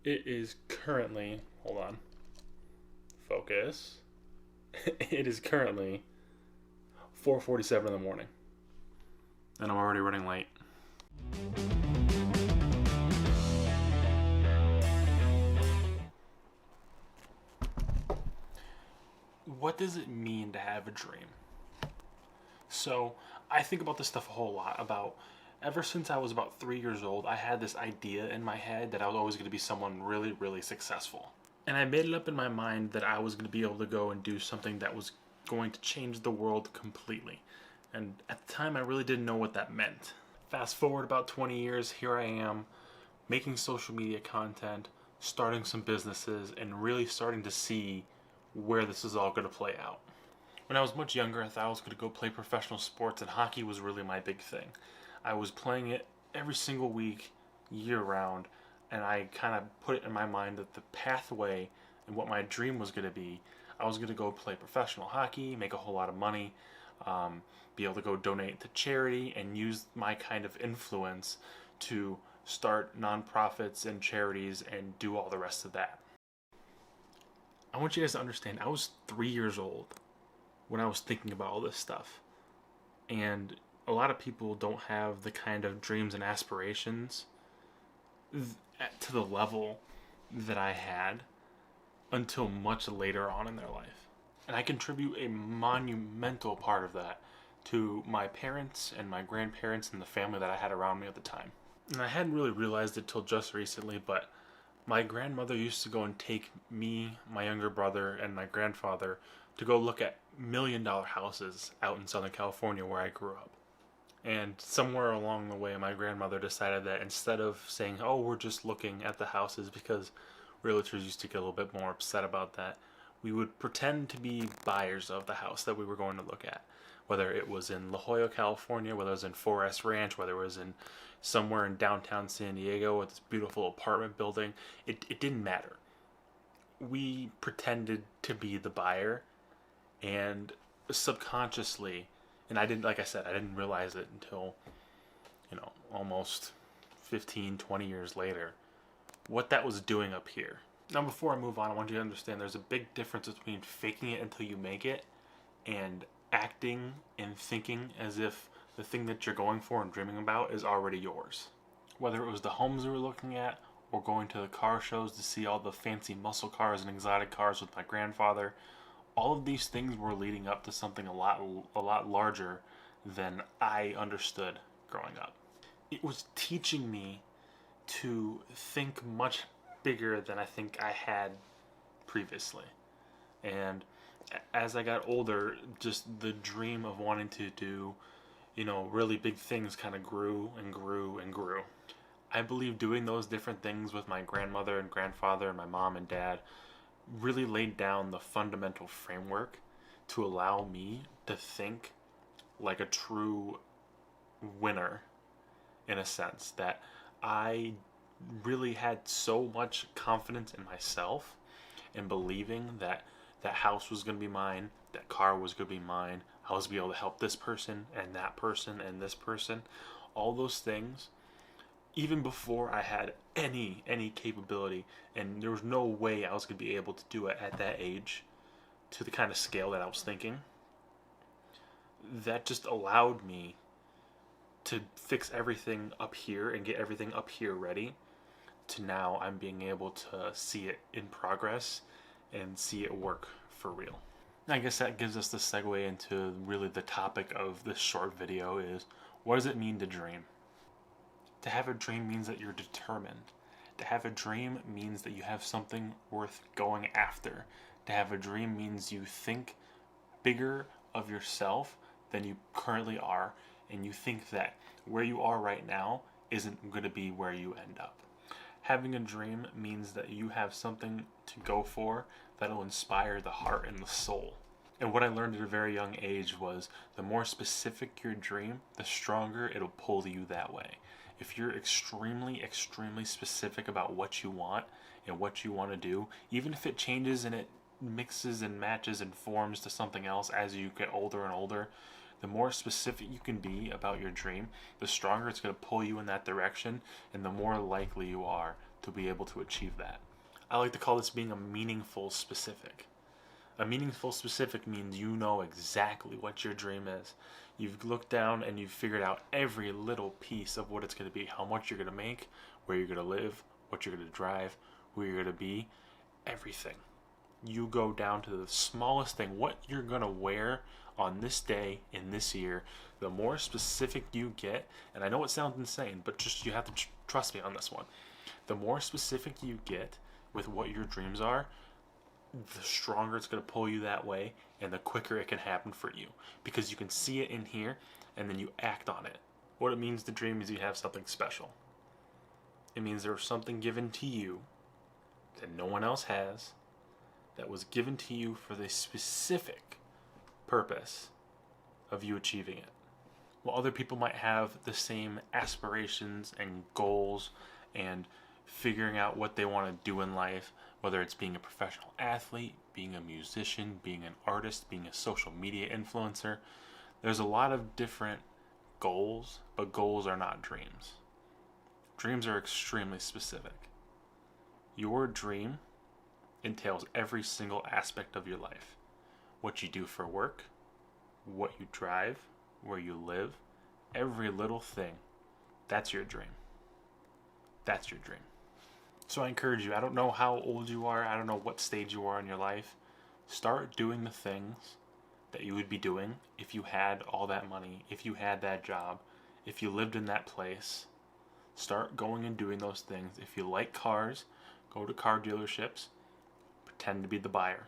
It is currently, hold on, focus. It is currently 4:47 in the morning, and I'm already running late. What does it mean to have a dream? So, I think about this stuff a whole lot. About ever since I was about 3 years old, I had this idea in my head that I was always going to be someone really, really successful. And I made it up in my mind that I was going to be able to go and do something that was going to change the world completely. And at the time, I really didn't know what that meant. Fast forward about 20 years, here I am making social media content, starting some businesses, and really starting to see where this is all going to play out. When I was much younger, I thought I was going to go play professional sports, and hockey was really my big thing. I was playing it every single week, year round, and I kind of put it in my mind that the pathway and what my dream was going to be, I was going to go play professional hockey, make a whole lot of money, be able to go donate to charity, and use my kind of influence to start nonprofits and charities and do all the rest of that. I want you guys to understand, I was 3 years old when I was thinking about all this stuff. And a lot of people don't have the kind of dreams and aspirations to the level that I had until much later on in their life. And I contribute a monumental part of that to my parents and my grandparents and the family that I had around me at the time. And I hadn't really realized it till just recently, but my grandmother used to go and take me, my younger brother, and my grandfather to go look at $1 million houses out in Southern California where I grew up. And somewhere along the way, my grandmother decided that instead of saying, oh, we're just looking at the houses, because realtors used to get a little bit more upset about that, we would pretend to be buyers of the house that we were going to look at. Whether it was in La Jolla, California, whether it was in Forest Ranch, whether it was in somewhere in downtown San Diego with this beautiful apartment building, it didn't matter. We pretended to be the buyer, and subconsciously, and I didn't, like I said, I didn't realize it until, almost 15, 20 years later, what that was doing up here. Now, before I move on, I want you to understand there's a big difference between faking it until you make it and acting and thinking as if the thing that you're going for and dreaming about is already yours. Whether it was the homes we were looking at or going to the car shows to see all the fancy muscle cars and exotic cars with my grandfather, all of these things were leading up to something a lot larger than I understood growing up. It was teaching me to think much bigger than I think I had previously. And as I got older, just the dream of wanting to do, really big things kind of grew and grew and grew. I believe doing those different things with my grandmother and grandfather and my mom and dad really laid down the fundamental framework to allow me to think like a true winner, in a sense that I really had so much confidence in myself and believing that that house was going to be mine, that car was going to be mine, I was going to be able to help this person and that person and this person, all those things, even before I had any capability, and there was no way I was going to be able to do it at that age to the kind of scale that I was thinking. That just allowed me to fix everything up here and get everything up here ready, to now I'm being able to see it in progress and see it work for real. I guess that gives us the segue into really the topic of this short video is, what does it mean to dream? To have a dream means that you're determined. To have a dream means that you have something worth going after. To have a dream means you think bigger of yourself than you currently are, and you think that where you are right now isn't going to be where you end up. Having a dream means that you have something to go for that'll inspire the heart and the soul. And what I learned at a very young age was the more specific your dream, the stronger it'll pull you that way. If you're extremely, extremely specific about what you want and what you want to do, even if it changes and it mixes and matches and forms to something else as you get older and older, The more specific you can be about your dream, the stronger it's going to pull you in that direction, and the more likely you are to be able to achieve that. I like to call this being a meaningful specific. A meaningful specific means you know exactly what your dream is. You've looked down and you've figured out every little piece of what it's going to be, how much you're going to make, where you're going to live, what you're going to drive, who you're going to be, everything. You go down to the smallest thing, what you're going to wear on this day in this year. The more specific you get, and I know it sounds insane, but just you have to trust me on this one. The more specific you get with what your dreams are, the stronger it's going to pull you that way, and the quicker it can happen for you, because you can see it in here and then you act on it. What it means to dream is you have something special. It means there's something given to you that no one else has, that was given to you for the specific purpose of you achieving it. While other people might have the same aspirations and goals and figuring out what they want to do in life, whether it's being a professional athlete, being a musician, being an artist, being a social media influencer, there's a lot of different goals, but goals are not dreams. Dreams are extremely specific. Your dream entails every single aspect of your life. What you do for work, what you drive, where you live, every little thing. That's your dream. That's your dream. So I encourage you, I don't know how old you are, I don't know what stage you are in your life. Start doing the things that you would be doing if you had all that money, if you had that job, if you lived in that place. Start going and doing those things. If you like cars, go to car dealerships, pretend to be the buyer.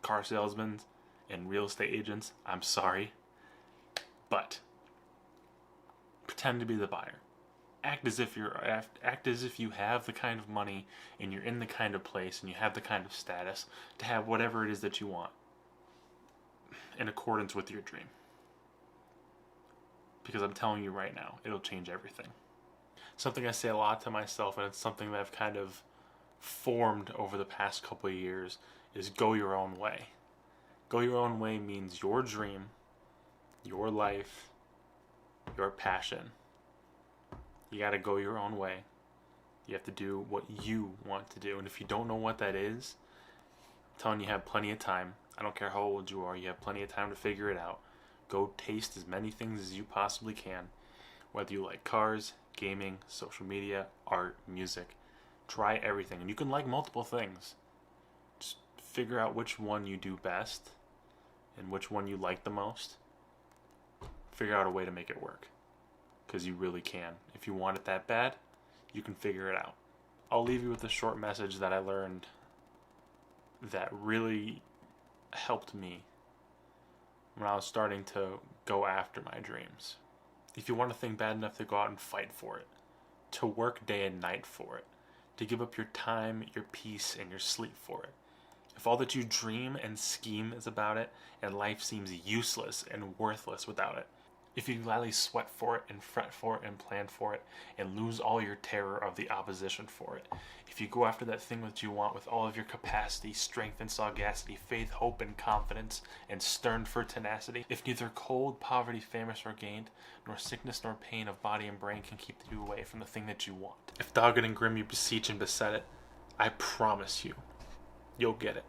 Car salesmen and real estate agents, I'm sorry, but pretend to be the buyer. Act as if you have the kind of money and you're in the kind of place and you have the kind of status to have whatever it is that you want in accordance with your dream. Because I'm telling you right now, it'll change everything. Something I say a lot to myself, and it's something that I've kind of formed over the past couple of years, is go your own way. Go your own way means your dream, your life, your passion. You got to go your own way. You have to do what you want to do. And if you don't know what that is, I'm telling you have plenty of time. I don't care how old you are. You have plenty of time to figure it out. Go taste as many things as you possibly can. Whether you like cars, gaming, social media, art, music. Try everything. And you can like multiple things. Just figure out which one you do best and which one you like the most. Figure out a way to make it work. Because you really can. If you want it that bad, you can figure it out. I'll leave you with a short message that I learned that really helped me when I was starting to go after my dreams. If you want a thing bad enough to go out and fight for it, to work day and night for it, to give up your time, your peace, and your sleep for it. If all that you dream and scheme is about it, and life seems useless and worthless without it, if you gladly sweat for it and fret for it and plan for it and lose all your terror of the opposition for it, if you go after that thing that you want with all of your capacity, strength and sagacity, faith, hope and confidence, and stern for tenacity, if neither cold, poverty, famish or gained, nor sickness nor pain of body and brain can keep you away from the thing that you want, if dogged and grim you beseech and beset it, I promise you, you'll get it.